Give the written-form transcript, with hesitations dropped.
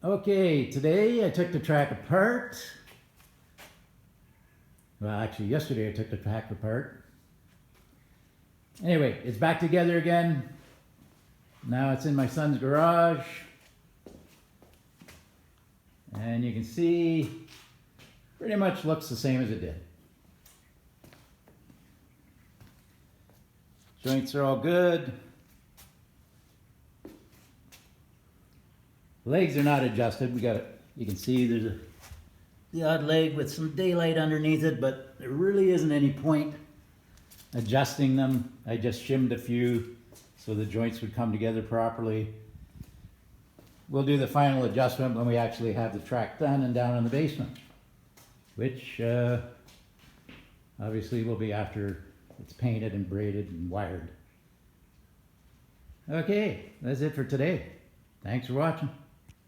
Okay, today I took the track apart. Well, actually yesterday I took the track apart. Anyway, it's back together again. Now it's in my son's garage. And you can see, pretty much looks the same as it did. Joints are all good. Legs are not adjusted. We got it. You can see there's the odd leg with some daylight underneath it, but there really isn't any point adjusting them. I just shimmed a few so the joints would come together properly. We'll do the final adjustment when we actually have the track done and down in the basement, which obviously will be after it's painted and braided and wired. Okay, that's it for today. Thanks for watching.